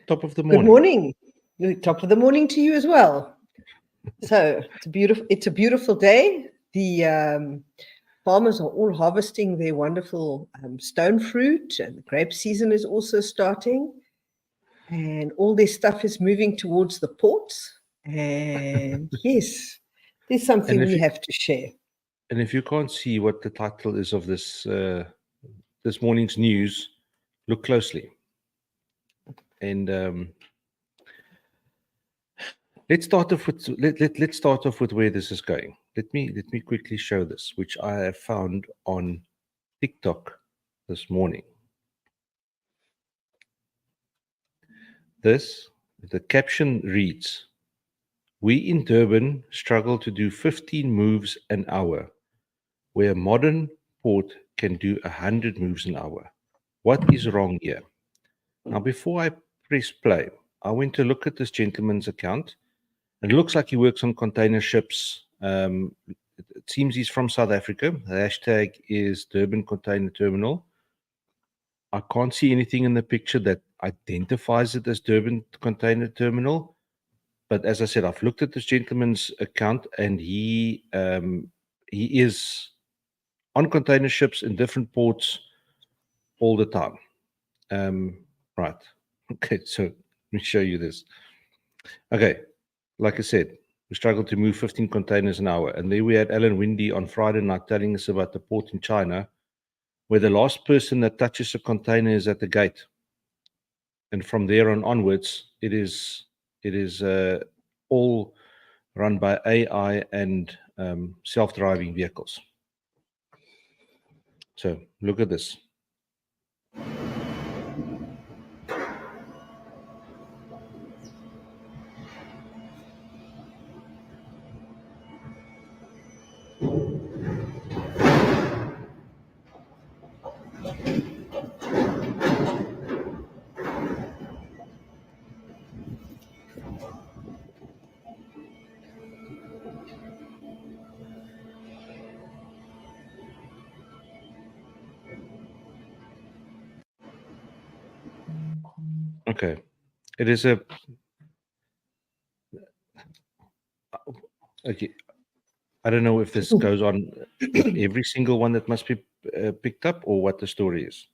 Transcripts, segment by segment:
Top of the Good morning. morning. Top of the morning to you as well. So it's a beautiful day. The farmers are all harvesting their wonderful stone fruit, and the grape season is also starting. And all this stuff is moving towards the ports. And yes, there's something we have to share. And if you can't see what the title is of this this morning's news, look closely. And let's start off with let's start off with where this is going. Let me quickly show this, which I have found on TikTok this morning. The caption reads, "We in Durban struggle to do 15 moves an hour, where a modern port can do 100 moves an hour. What is wrong here?" Now, before I press play, I went to look at this gentleman's account. It looks like he works on container ships. It seems he's from South Africa. The hashtag is Durban Container Terminal. I can't see anything in the picture that identifies it as Durban Container Terminal. But as I said, I've looked at this gentleman's account, and he is on container ships in different ports all the time. Right. Okay, so let me show you this. Okay, like I said, we struggled to move 15 containers an hour. And there we had Alan Windy on Friday night telling us about the port in China, where the last person that touches a container is at the gate. And from there on onwards, it is all run by AI and self-driving vehicles. So look at this. Okay, it is a okay. I don't know if this goes on with every single one that must be picked up, or what the story is.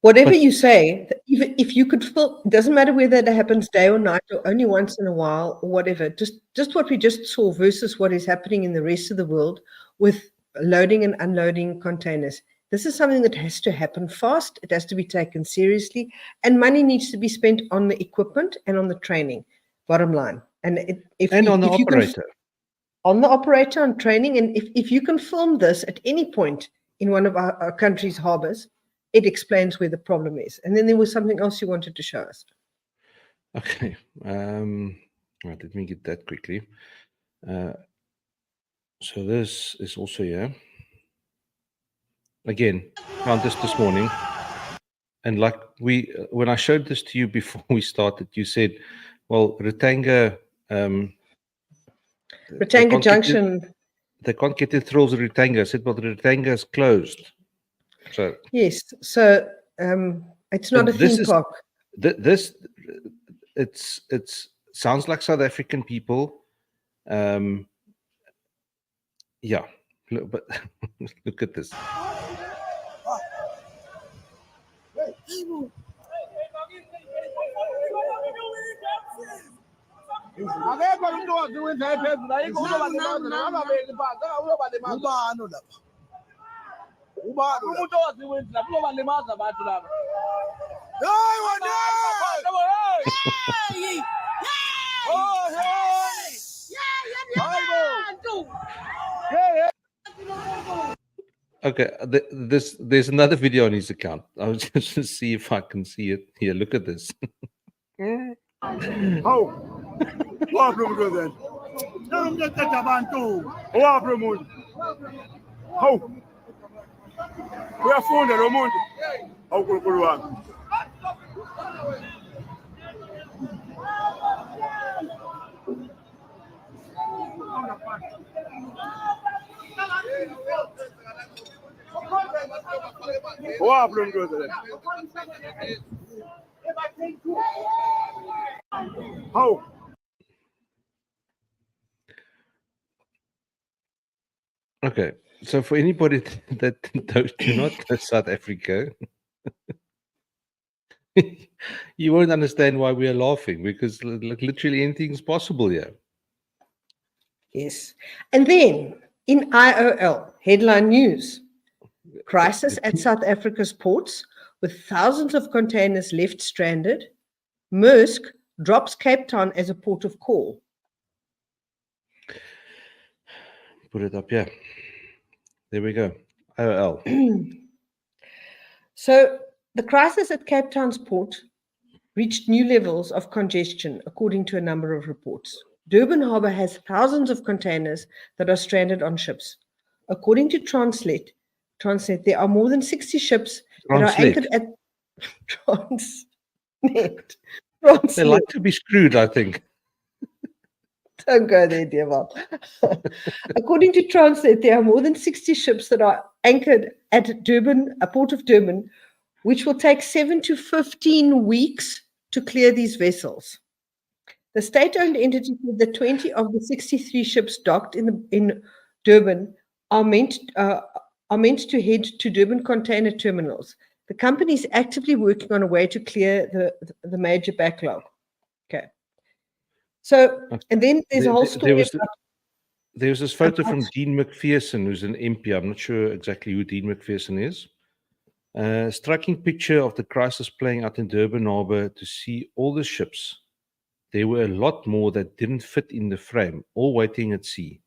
Whatever you say, even if you could film, it doesn't matter whether it happens day or night or only once in a while or whatever, just what we just saw versus what is happening in the rest of the world with loading and unloading containers. This is something that has to happen fast. It has to be taken seriously, and money needs to be spent on the equipment and on the training, bottom line. And on the operator. On the operator, on training. And if you can film this at any point in one of our country's harbors, it explains where the problem is. And then there was something else you wanted to show us. Okay. Right, let me get that quickly. So this is also here. Again, found this morning. And like when I showed this to you before we started, you said, well, Rutanga Junction. They can't get it through the Rutanga. I said, well, the Rutanga is closed. So yes, so it's not a theme park. It's sounds like South African people. Yeah, but look at this. Okay, there's another video on his account. I was just to see if I can see it here. Look at this. Oh. Okay, so for anybody that do not know South Africa, you won't understand why we are laughing, because literally anything's possible here. Yes. And then in IOL, headline news, crisis at South Africa's ports with thousands of containers left stranded. Maersk drops Cape Town as a port of call. Put it up here. There we go. IOL. So the crisis at Cape Town's port reached new levels of congestion, according to a number of reports. Durban Harbour has thousands of containers that are stranded on ships. According to Transnet, there are more than 60 ships that are anchored at Transnet. They like to be screwed, I think. Don't go there, dear Val. According to Transnet, there are more than 60 ships that are anchored at Durban, a port of Durban, which will take 7 to 15 weeks to clear these vessels. The state-owned entity said that 20 of the 63 ships docked in Durban are meant to head to Durban container terminals. The company is actively working on a way to clear the major backlog. Okay. So, and then there's a whole story there was this photo from Dean McPherson, who's an MP. I'm not sure exactly who Dean McPherson is. Striking picture of the crisis playing out in Durban Harbour to see all the ships. There were a lot more that didn't fit in the frame, all waiting at sea.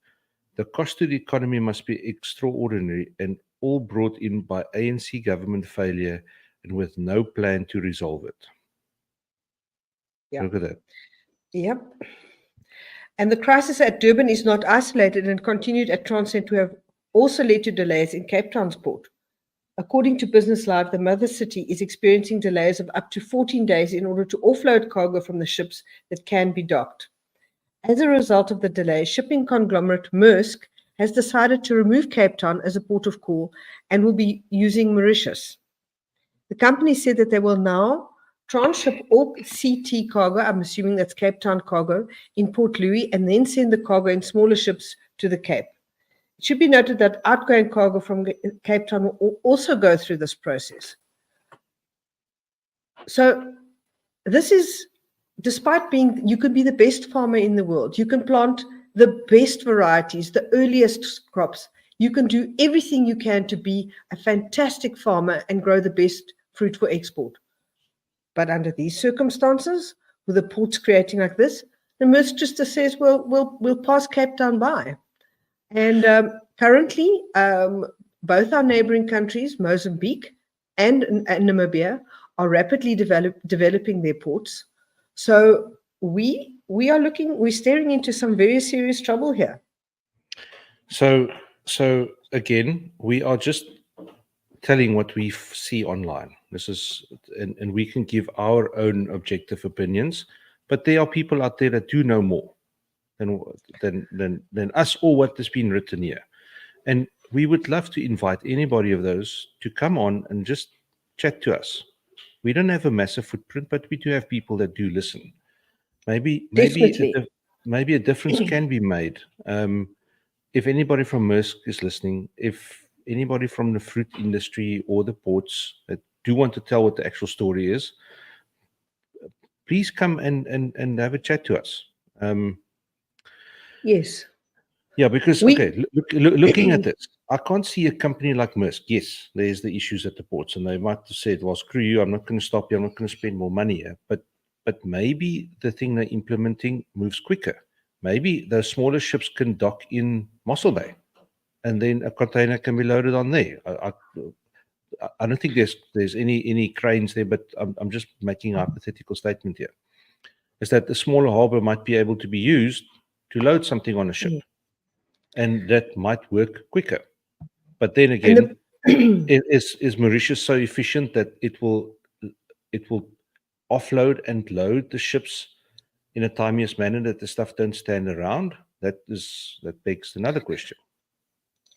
The cost to the economy must be extraordinary and all brought in by ANC government failure and with no plan to resolve it. Yeah. Look at that. Yep. And the crisis at Durban is not isolated and continued at Transnet to have also led to delays in Cape Town's port. According to Business Live, the mother city is experiencing delays of up to 14 days in order to offload cargo from the ships that can be docked. As a result of the delay, shipping conglomerate Maersk has decided to remove Cape Town as a port of call and will be using Mauritius. The company said that they will now transship all CT cargo, I'm assuming that's Cape Town cargo, in Port Louis, and then send the cargo in smaller ships to the Cape. It should be noted that outgoing cargo from Cape Town will also go through this process. So this is, despite being, you could be the best farmer in the world. You can plant the best varieties, the earliest crops. You can do everything you can to be a fantastic farmer and grow the best fruit for export. But under these circumstances, with the ports creating like this, the Maersk just says, well, we'll pass Cape Town by. And currently, both our neighboring countries, Mozambique and Namibia, are rapidly developing their ports. So we're staring into some very serious trouble here. So again, we are just telling what we see online. This is, and we can give our own objective opinions, but there are people out there that do know more than us or what has been written here. And we would love to invite anybody of those to come on and just chat to us. We don't have a massive footprint, but we do have people that do listen. Maybe a difference can be made. If anybody from Maersk is listening, if anybody from the fruit industry or the ports that do want to tell what the actual story is, please come and have a chat to us. Yes. Yeah, because looking at this, I can't see a company like Maersk. Yes, there's the issues at the ports, and they might have said, "Well, screw you! I'm not going to stop you. I'm not going to spend more money here." But maybe the thing they're implementing moves quicker. Maybe those smaller ships can dock in Mossel Bay, and then a container can be loaded on there. I don't think there's any cranes there, but I'm just making a hypothetical statement here. Is that the smaller harbour might be able to be used to load something on a ship, and that might work quicker. But then again, is Mauritius so efficient that it will offload and load the ships in a timiest manner that the stuff don't stand around? That begs another question.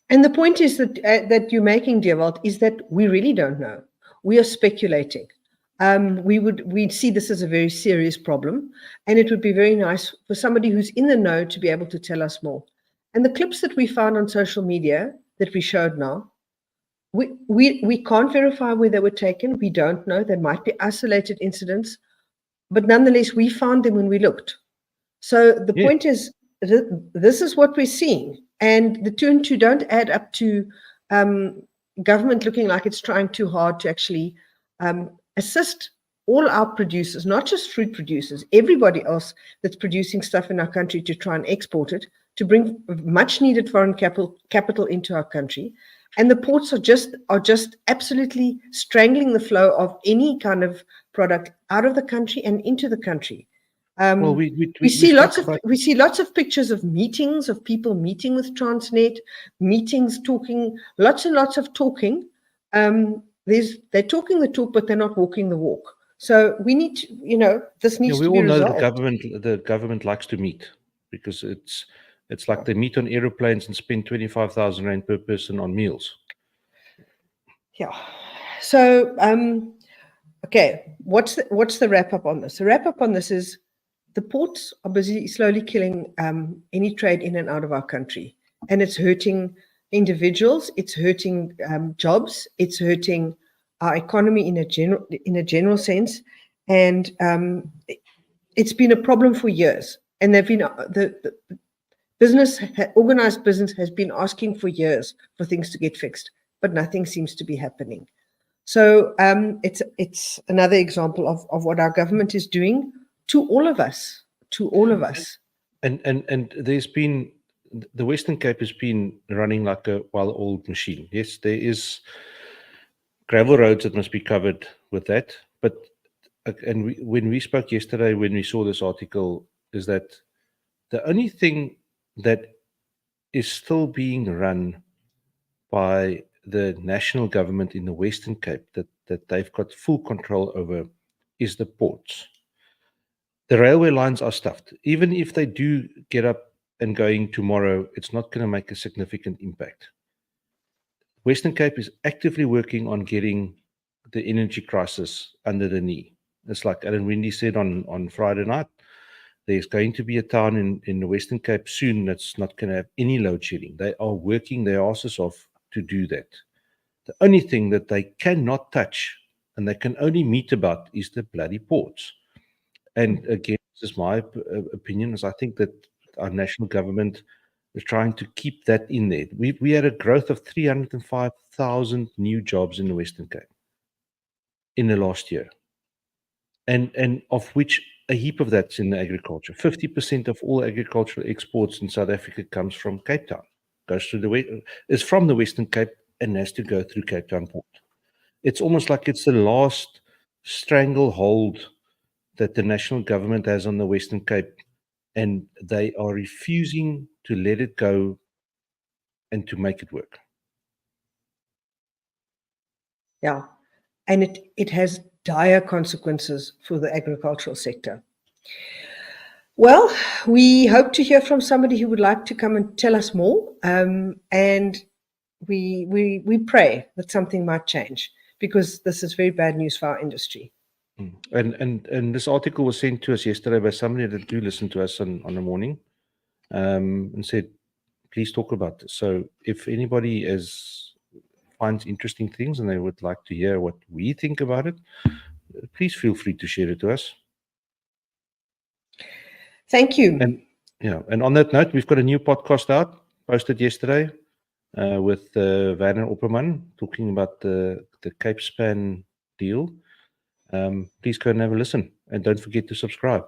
And the point is that you're making, Dewald, is that we really don't know. We are speculating. we'd see this as a very serious problem, and it would be very nice for somebody who's in the know to be able to tell us more. And the clips that we found on social media that we showed now, we can't verify where they were taken. We don't know. There might be isolated incidents, but nonetheless, we found them when we looked. So the point is, this is what we're seeing, and the two and two don't add up to government looking like it's trying too hard to actually assist all our producers, not just fruit producers, everybody else that's producing stuff in our country to try and export it, to bring much needed foreign capital into our country. And the ports are just absolutely strangling the flow of any kind of product out of the country and into the country. Well, we see lots of pictures of meetings, of people meeting with Transnet, meetings, talking, lots and lots of talking. They're talking the talk, but they're not walking the walk. So we need to, this needs to be resolved. We all know the government likes to meet, because it's like they meet on aeroplanes and spend 25,000 rand per person on meals. Yeah. So, okay, what's the wrap up on this? The wrap up on this is the ports are busy slowly killing any trade in and out of our country, and it's hurting individuals, it's hurting jobs, it's hurting our economy in a general sense, and it's been a problem for years. And they've been the organized business has been asking for years for things to get fixed, but nothing seems to be happening. So it's another example of what our government is doing to all of us. And there's been, the Western Cape has been running like a well-oiled machine. Yes, there is gravel roads that must be covered with that. But when we spoke yesterday, when we saw this article, is that the only thing that is still being run by the national government in the Western Cape that they've got full control over is the ports. The railway lines are stuffed. Even if they do get up and going tomorrow, it's not going to make a significant impact. Western Cape is actively working on getting the energy crisis under the knee. It's like Alan Windy said on Friday night, there's going to be a town in the Western Cape soon that's not going to have any load shedding. They are working their asses off to do that. The only thing that they cannot touch and they can only meet about is the bloody ports. And again, this is my opinion, is I think that our national government is trying to keep that in there. We had a growth of 305,000 new jobs in the Western Cape in the last year. And of which a heap of that's in the agriculture. 50% of all agricultural exports in South Africa comes from Cape Town. Goes through is from the Western Cape and has to go through Cape Town port. It's almost like it's the last stranglehold that the national government has on the Western Cape, and they are refusing to let it go and to make it work. Yeah, and it has dire consequences for the agricultural sector. Well, we hope to hear from somebody who would like to come and tell us more, and we pray that something might change, because this is very bad news for our industry. And this article was sent to us yesterday by somebody that do listen to us on the morning, and said, please talk about this. So if anybody finds interesting things and they would like to hear what we think about it, please feel free to share it to us. Thank you. And on that note, we've got a new podcast out, posted yesterday, with Werner Opperman talking about the Cape Span deal. Please go and have a listen, and don't forget to subscribe.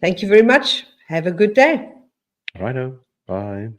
Thank you very much. Have a good day. Righto. Bye.